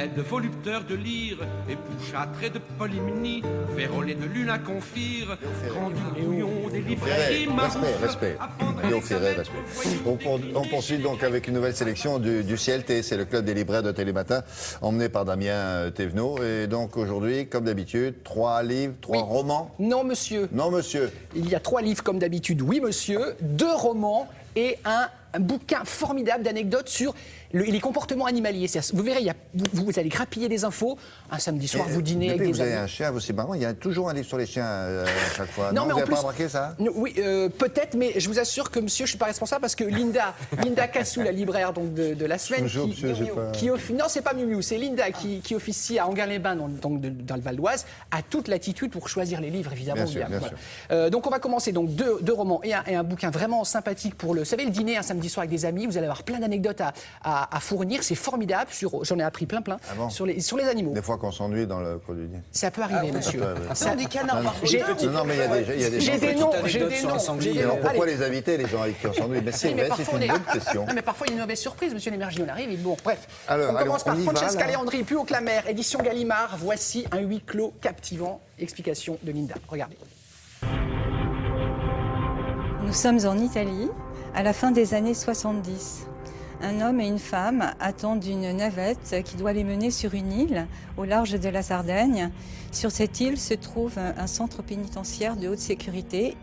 de volupteur de lyre, et pouchâtré de polymnie, vérolé de lune à confire, grand du bouillon des librairies, Respect. Léo Ferré, respect. On poursuit donc avec une nouvelle sélection du CLT, c'est le club des libraires de Télématin, emmené par Damien Thévenot. Et donc aujourd'hui, comme d'habitude, 3 livres, 3 romans. Non, monsieur. Non, monsieur. Il y a 3 livres comme d'habitude, oui, monsieur, 2 romans et un bouquin formidable d'anecdotes sur les comportements animaliers. Vous verrez, vous allez grappiller des infos. Un samedi soir, vous dînez avec des vous avez amis. un chien, c'est marrant, il y a toujours un livre sur les chiens à chaque fois. Non, mais vous en n'avez plus, pas remarqué ça? Oui, peut-être, mais je vous assure que monsieur, je ne suis pas responsable parce que Linda Cassou, la libraire donc, de la semaine, Bonjour, monsieur, non, c'est pas Miu Miu, c'est Linda qui officie à Anguin-les-Bains, donc dans le Val d'Oise, a toute latitude pour choisir les livres, évidemment. Bien sûr. Donc on va commencer donc deux romans et un bouquin vraiment sympathique pour vous savez, le dîner un samedi soir avec des amis, vous allez avoir plein d'anecdotes à fournir, c'est formidable, j'en ai appris plein sur les animaux. Des fois qu'on s'ennuie dans le cours du dîner. Ça peut arriver, monsieur. Ça, des canards, par contre. Non, mais il y a des J'ai des noms. Alors pourquoi les inviter, les gens avec qui on s'ennuie? Mais c'est vrai, c'est une bonne question. Non, mais parfois il y a une mauvaise surprise, monsieur Lémergie, on arrive et bon, bref. Alors, on commence par on y va, Francesca là. Leandri, Plus haut que la mer, édition Gallimard. Voici un huis clos captivant. Explication de Linda. Regardez. Nous sommes en Italie, à la fin des années 70. Un homme et une femme attendent une navette qui doit les mener sur une île au large de la Sardaigne. Sur cette île se trouve un centre pénitentiaire de haute sécurité.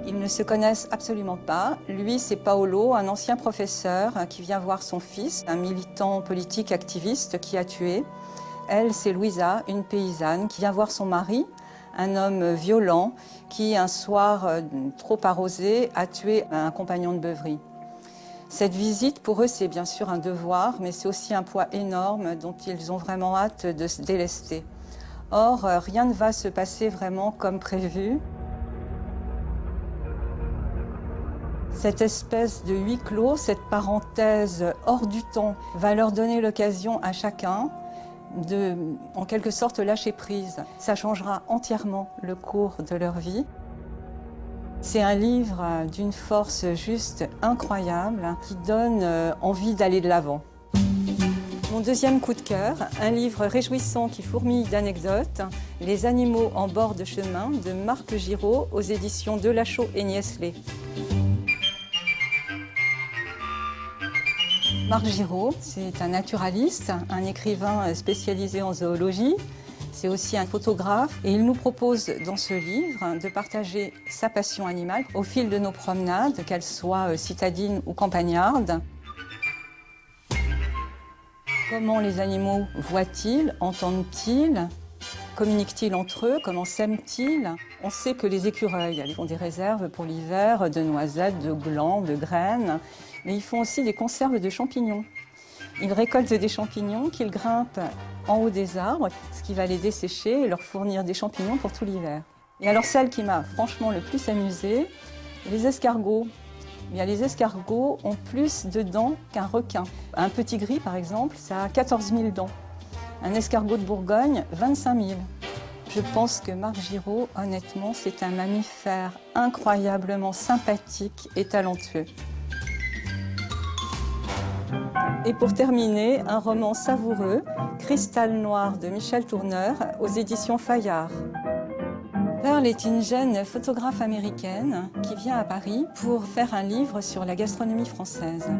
Ils ne se connaissent absolument pas. Lui, c'est Paolo, un ancien professeur qui vient voir son fils, un militant politique activiste qui a tué. Elle, c'est Louisa, une paysanne qui vient voir son mari, un homme violent qui, un soir trop arrosé, a tué un compagnon de beuverie. Cette visite, pour eux, c'est bien sûr un devoir, mais c'est aussi un poids énorme dont ils ont vraiment hâte de se délester. Or, rien ne va se passer vraiment comme prévu. Cette espèce de huis clos, cette parenthèse hors du temps, va leur donner l'occasion à chacun de, en quelque sorte, lâcher prise. Ça changera entièrement le cours de leur vie. C'est un livre d'une force juste incroyable qui donne envie d'aller de l'avant. Mon deuxième coup de cœur, un livre réjouissant qui fourmille d'anecdotes, Les animaux en bord de chemin de Marc Giraud aux éditions Delachaux et Niestlé. Marc Giraud, c'est un naturaliste, un écrivain spécialisé en zoologie. C'est aussi un photographe et il nous propose dans ce livre de partager sa passion animale au fil de nos promenades, qu'elles soient citadines ou campagnardes. Comment les animaux voient-ils, entendent-ils, communiquent-ils entre eux, comment s'aiment-ils? On sait que les écureuils font des réserves pour l'hiver de noisettes, de glands, de graines, mais ils font aussi des conserves de champignons. Ils récoltent des champignons qu'ils grimpent en haut des arbres, ce qui va les dessécher et leur fournir des champignons pour tout l'hiver. Et alors celle qui m'a franchement le plus amusée, les escargots. Eh bien, les escargots ont plus de dents qu'un requin. Un petit gris, par exemple, ça a 14 000 dents. Un escargot de Bourgogne, 25 000. Je pense que Marc Giraud, honnêtement, c'est un mammifère incroyablement sympathique et talentueux. Et pour terminer, un roman savoureux, Cristal noir de Michel Tourneur, aux éditions Fayard. Pearl est une jeune photographe américaine qui vient à Paris pour faire un livre sur la gastronomie française.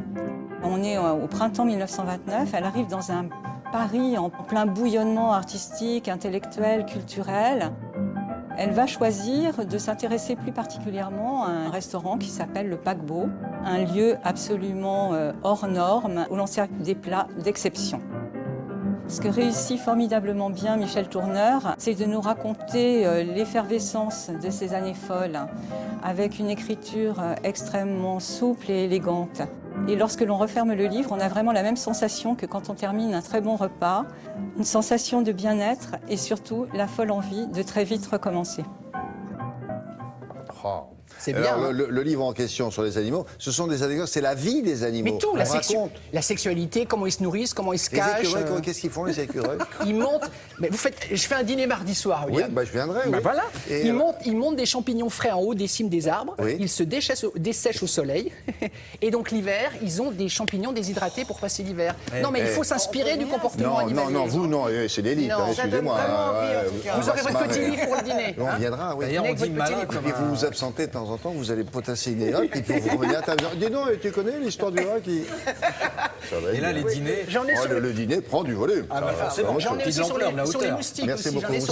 On est au printemps 1929, elle arrive dans un Paris en plein bouillonnement artistique, intellectuel, culturel. Elle va choisir de s'intéresser plus particulièrement à un restaurant qui s'appelle le Paquebot, un lieu absolument hors norme où l'on sert des plats d'exception. Ce que réussit formidablement bien Michel Tourneur, c'est de nous raconter l'effervescence de ces années folles, avec une écriture extrêmement souple et élégante. Et lorsque l'on referme le livre, on a vraiment la même sensation que quand on termine un très bon repas, une sensation de bien-être et surtout la folle envie de très vite recommencer. Oh. C'est bien. Alors, Hein. le livre en question sur les animaux, ce sont des anecdotes, c'est la vie des animaux. Mais tout, On raconte. la sexualité, comment ils se nourrissent, comment ils se Les cachent. écureuils, qu'est-ce qu'ils font les écureuils? Ils montent. Mais je fais un dîner mardi soir, Oui, William. bah, je viendrai. Bah oui. voilà. Et Ils montent des champignons frais en haut des cimes des arbres. Oui. Ils se dessèchent au soleil. Et donc l'hiver, ils ont des champignons déshydratés pour passer l'hiver. Non, mais il faut s'inspirer du comportement animalier. non, vous, non, c'est l'élite, Non, hein, ça donne excusez-moi. vraiment envie, en tout cas. Vous aurez va se votre petit marrer. livre pour le dîner. On hein. viendra, oui. D'ailleurs, on Avec dit votre malin petit comme Et vous vous absentez de temps en temps, vous allez potasser une erreur, et puis vous revenez à table. Dis donc, tu connais l'histoire du rat qui. Ça va Et être là, bien. les dîners. J'en ai Oh, sur le dîner prend du volume. Ah, bah, Ça va, forcément. ça va, J'en ai Qui aussi de sur l'ampleur, de la les hauteur. moustiques Merci aussi. J'en ai beaucoup. sur